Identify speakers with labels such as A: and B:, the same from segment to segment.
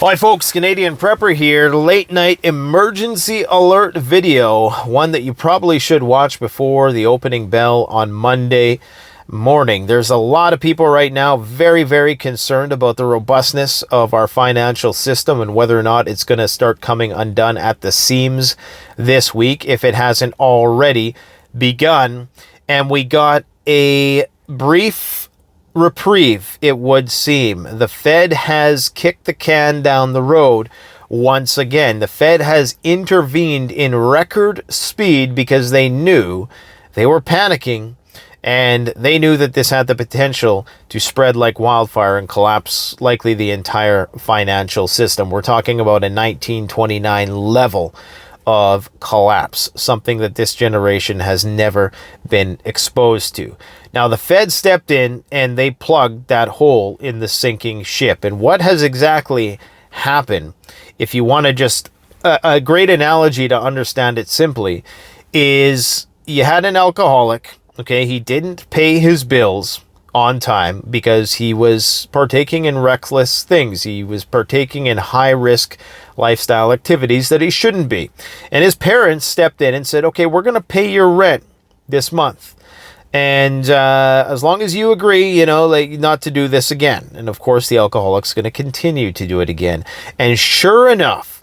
A: Hi folks, Canadian Prepper here. Late night emergency alert video. One that you probably should watch before the opening bell on Monday morning. There's a lot of people right now very concerned about the robustness of our financial system and whether or not it's going to start coming undone at the seams this week if it hasn't already begun. And we got a brief reprieve, it would seem. The Fed has kicked the can down the road once again. The Fed has intervened in record speed because they knew they were panicking, and they knew that this had the potential to spread like wildfire and collapse likely the entire financial system. We're talking about a 1929 level of collapse, something that this generation has never been exposed to. Now, the Fed stepped in and they plugged that hole in the sinking ship. And what has exactly happened, if you want to just, a great analogy to understand it simply, is you had an alcoholic, okay? He didn't pay his bills on time because he was partaking in reckless things. He was partaking in high-risk lifestyle activities that he shouldn't be. And his parents stepped in and said, okay, we're going to pay your rent this month. And as long as you agree, like not to do this again. And of course, the alcoholic's going to continue to do it again. And sure enough,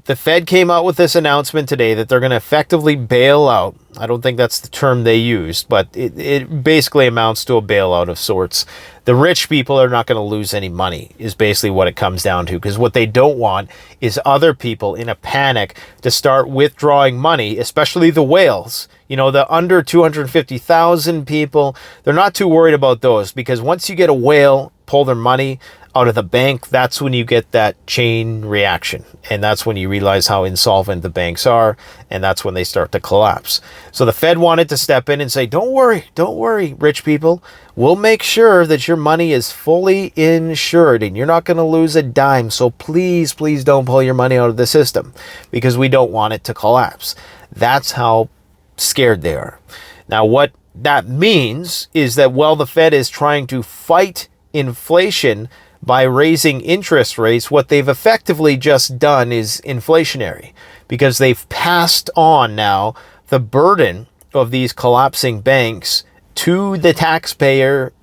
A: the Fed came out with this announcement today that they're going to effectively bail out. I don't think that's the term they used, but it basically amounts to a bailout of sorts. The rich people are not going to lose any money, is basically what it comes down to, because what they don't want is other people in a panic to start withdrawing money, especially the whales. The under 250,000 people, they're not too worried about those, because once you get a whale pull their money out of the bank, that's when you get that chain reaction. And that's when you realize how insolvent the banks are. And that's when they start to collapse. So the Fed wanted to step in and say, don't worry, rich people. We'll make sure that your money is fully insured and you're not going to lose a dime. So please don't pull your money out of the system because we don't want it to collapse. That's how scared they are. Now, what that means is that while the Fed is trying to fight inflation by raising interest rates, what they've effectively just done is inflationary, because they've passed on now the burden of these collapsing banks to the taxpayer,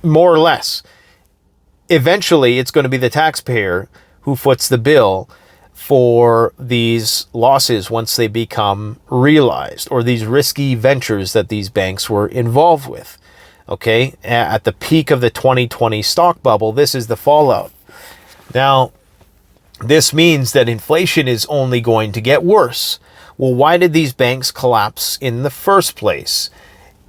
A: more or less. Eventually, it's going to be the taxpayer who foots the bill for these losses once they become realized, or these risky ventures that these banks were involved with. Okay, at the peak of the 2020 stock bubble, this is the fallout. Now, this means that inflation is only going to get worse. Well, why did these banks collapse in the first place?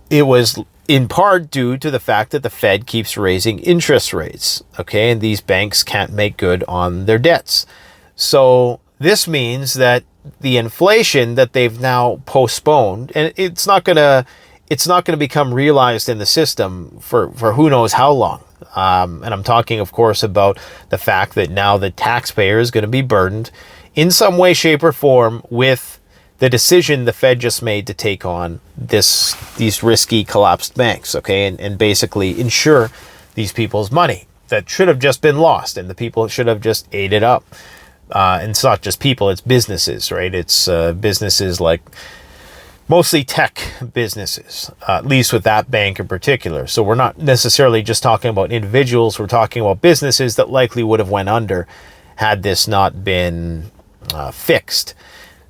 A: It was in part due to the fact that the Fed keeps raising interest rates, okay, and these banks can't make good on their debts. So this means that the inflation that they've now postponed, and it's not going to become realized in the system for who knows how long. And I'm talking, of course, about the fact that now the taxpayer is going to be burdened in some way, shape, or form with the decision the Fed just made to take on these risky collapsed banks, okay, and basically insure these people's money that should have just been lost, and the people should have just ate it up. And it's not just people, it's businesses, right? It's businesses like mostly tech businesses, at least with that bank in particular. So we're not necessarily just talking about individuals. We're talking about businesses that likely would have went under had this not been fixed.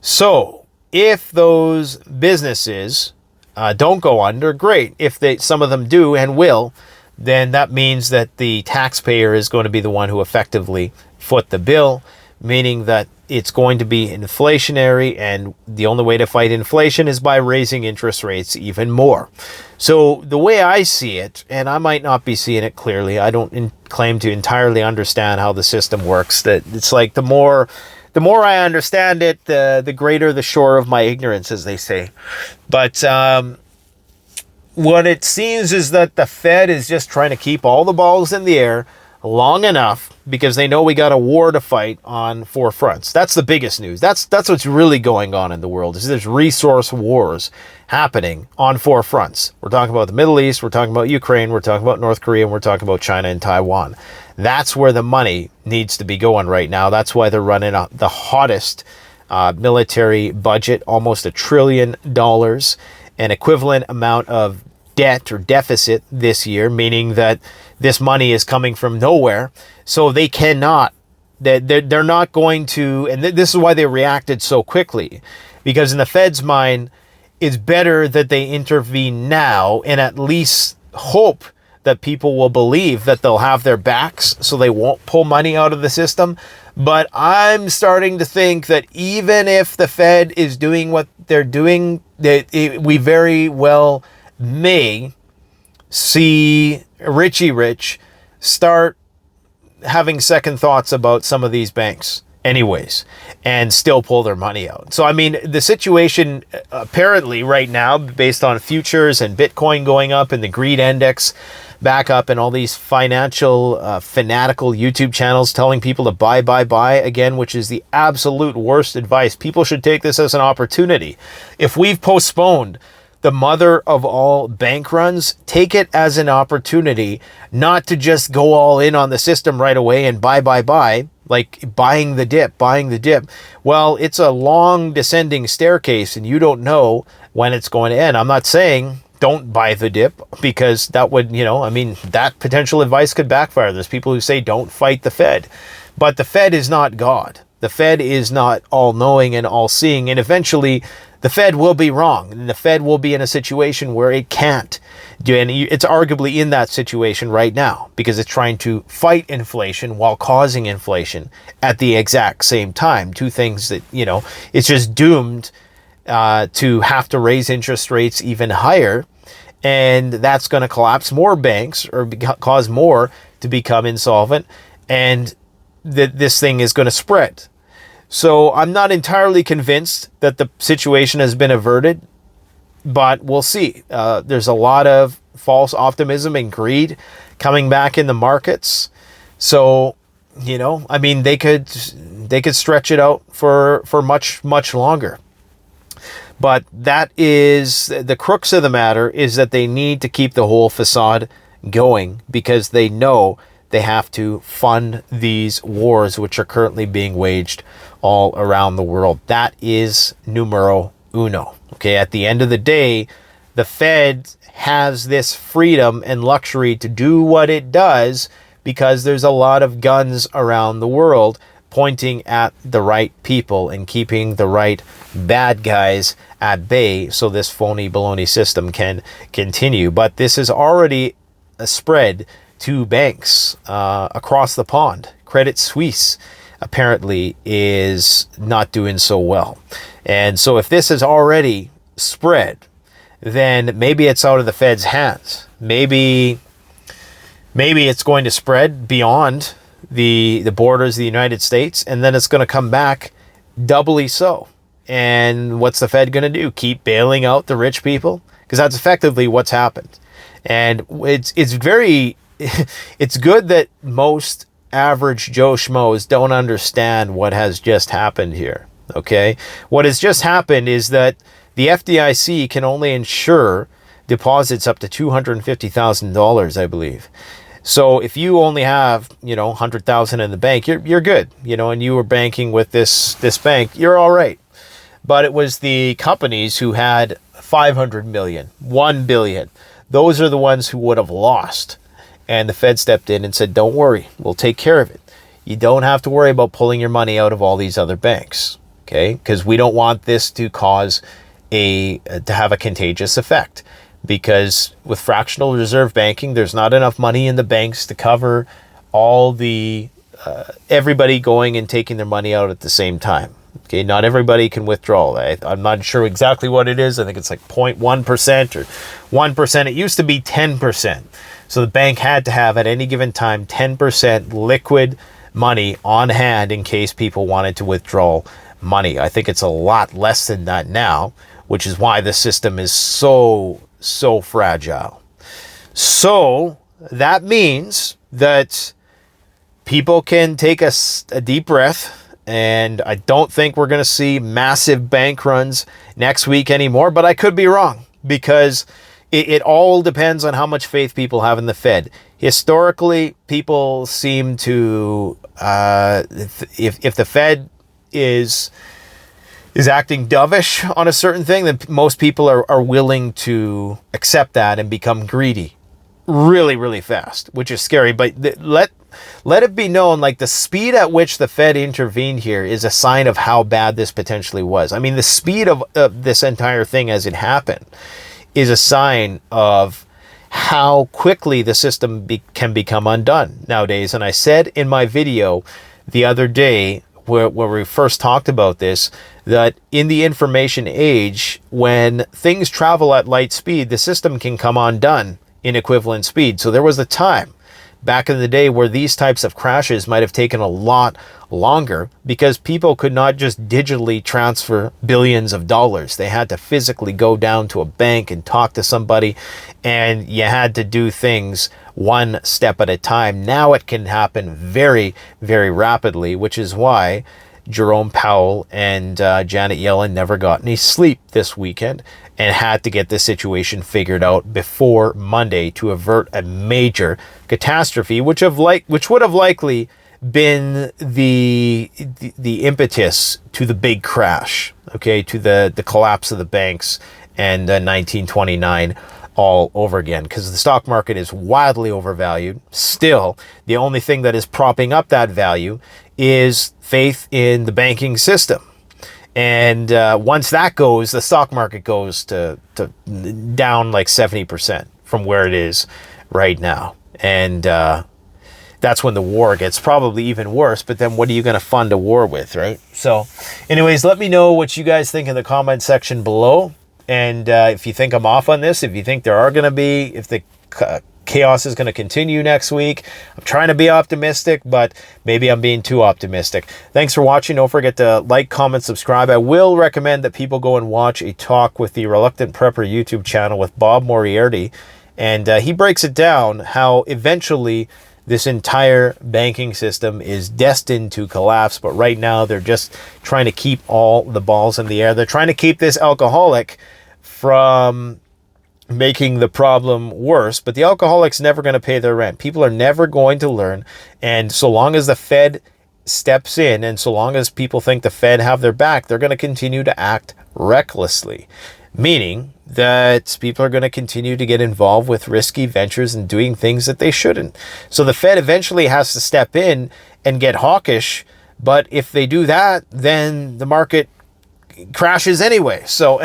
A: So if those businesses don't go under, great. If some of them do and will, then that means that the taxpayer is going to be the one who effectively foot the bill, meaning that it's going to be inflationary, and the only way to fight inflation is by raising interest rates even more. So the way I see it, and I might not be seeing it clearly, I don't claim to entirely understand how the system works, that it's like the more I understand it, the greater the shore of my ignorance, as they say. But what it seems is that the Fed is just trying to keep all the balls in the air long enough because they know we got a war to fight on 4 fronts. That's the biggest news. That's what's really going on in the world, is there's resource wars happening on 4 fronts. We're talking about the Middle East, we're talking about Ukraine, we're talking about North Korea, and we're talking about China and Taiwan. That's where the money needs to be going right now. That's why they're running the hottest military budget, almost $1 trillion, an equivalent amount of debt or deficit this year, meaning that this money is coming from nowhere. So they cannot, they're not going to, and this is why they reacted so quickly, because in the Fed's mind, it's better that they intervene now and at least hope that people will believe that they'll have their backs so they won't pull money out of the system. But I'm starting to think that even if the Fed is doing what they're doing, we very well may see Richie Rich start having second thoughts about some of these banks anyways, and still pull their money out. So, I mean, the situation apparently right now, based on futures and Bitcoin going up and the greed index back up and all these financial fanatical YouTube channels telling people to buy again, which is the absolute worst advice. People should take this as an opportunity. If we've postponed the mother of all bank runs, take it as an opportunity not to just go all in on the system right away and buy, like buying the dip. Well, it's a long descending staircase and you don't know when it's going to end. I'm not saying don't buy the dip, because that would, that potential advice could backfire. There's people who say don't fight the Fed, but the Fed is not God. The Fed is not all-knowing and all-seeing, and eventually the Fed will be wrong, and the Fed will be in a situation where it can't do, and it's arguably in that situation right now because it's trying to fight inflation while causing inflation at the exact same time. Two things that, it's just doomed to have to raise interest rates even higher, and that's going to collapse more banks or cause more to become insolvent, and this thing is going to spread. So I'm not entirely convinced that the situation has been averted, but we'll see. There's a lot of false optimism and greed coming back in the markets. So, they could stretch it out for much, much longer. But that is the crux of the matter, is that they need to keep the whole facade going because they know they have to fund these wars which are currently being waged all around the world. That is numero uno. Okay, at the end of the day, the Fed has this freedom and luxury to do what it does because there's a lot of guns around the world pointing at the right people and keeping the right bad guys at bay so this phony baloney system can continue. But this is already a spread to banks across the pond. Credit Suisse apparently is not doing so well. And so if this has already spread, then maybe it's out of the Fed's hands. Maybe it's going to spread beyond the borders of the United States, and then it's going to come back doubly so. And what's the Fed going to do? Keep bailing out the rich people? Because that's effectively what's happened. And it's very... it's good that most average Joe Schmoes don't understand what has just happened here, okay? What has just happened is that the FDIC can only insure deposits up to $250,000, I believe. So if you only have, $100,000 in the bank, you're good, and you were banking with this bank, you're all right. But it was the companies who had 500 million, 1 billion. Those are the ones who would have lost. And the Fed stepped in and said, don't worry, we'll take care of it. You don't have to worry about pulling your money out of all these other banks, okay? Because we don't want this to cause to have a contagious effect. Because with fractional reserve banking, there's not enough money in the banks to cover all the everybody going and taking their money out at the same time. Okay, not everybody can withdraw. I'm not sure exactly what it is. I think it's like 0.1% or 1%. It used to be 10%. So the bank had to have at any given time 10% liquid money on hand in case people wanted to withdraw money. I think it's a lot less than that now, which is why the system is so fragile. So that means that people can take a deep breath. And I don't think we're going to see massive bank runs next week anymore, but I could be wrong, because it all depends on how much faith people have in the Fed. Historically, people seem to, if the Fed is acting dovish on a certain thing, then most people are willing to accept that and become greedy really, really fast, which is scary. But let it be known, like, the speed at which the Fed intervened here is a sign of how bad this potentially was. I mean, the speed of this entire thing as it happened is a sign of how quickly the system can become undone nowadays. And I said in my video the other day, where we first talked about this, that in the information age, when things travel at light speed, the system can come undone in equivalent speed. So there was a time back in the day where these types of crashes might have taken a lot longer, because people could not just digitally transfer billions of dollars. They had to physically go down to a bank and talk to somebody, and you had to do things one step at a time. Now it can happen very, very rapidly, which is why Jerome Powell and Janet Yellen never got any sleep this weekend and had to get this situation figured out before Monday to avert a major catastrophe, which would have likely been the impetus to the big crash, okay, to the collapse of the banks and 1929 all over again, because the stock market is wildly overvalued. Still, the only thing that is propping up that value is faith in the banking system. And once that goes, the stock market goes to down like 70% from where it is right now. And that's when the war gets probably even worse. But then what are you going to fund a war with, right? So anyways, let me know what you guys think in the comment section below. And if you think I'm off on this, if you think there are going to be, if the chaos is going to continue next week, I'm trying to be optimistic, but maybe I'm being too optimistic. Thanks for watching. Don't forget to like, comment, subscribe. I will recommend that people go and watch a talk with the Reluctant Prepper YouTube channel with Bob Moriarty. And he breaks it down how eventually this entire banking system is destined to collapse. But right now, they're just trying to keep all the balls in the air. They're trying to keep this alcoholic from making the problem worse, but the alcoholic's never going to pay their rent. People are never going to learn. And so long as the Fed steps in, and so long as people think the Fed have their back, they're going to continue to act recklessly, meaning that people are going to continue to get involved with risky ventures and doing things that they shouldn't. So the Fed eventually has to step in and get hawkish. But if they do that, then the market crashes anyway. So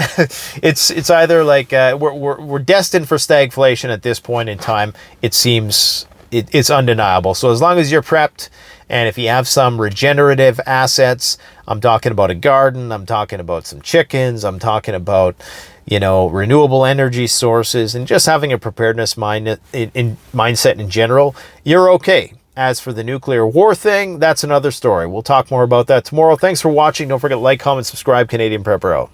A: it's either like we're destined for stagflation at this point in time. It seems it's undeniable. So as long as you're prepped, and if you have some regenerative assets, I'm talking about a garden, I'm talking about some chickens, I'm talking about, you know, renewable energy sources, and just having a preparedness mindset in general, you're okay. As for the nuclear war thing, that's another story. We'll talk more about that tomorrow. Thanks for watching. Don't forget to like, comment, subscribe. Canadian Prepper out.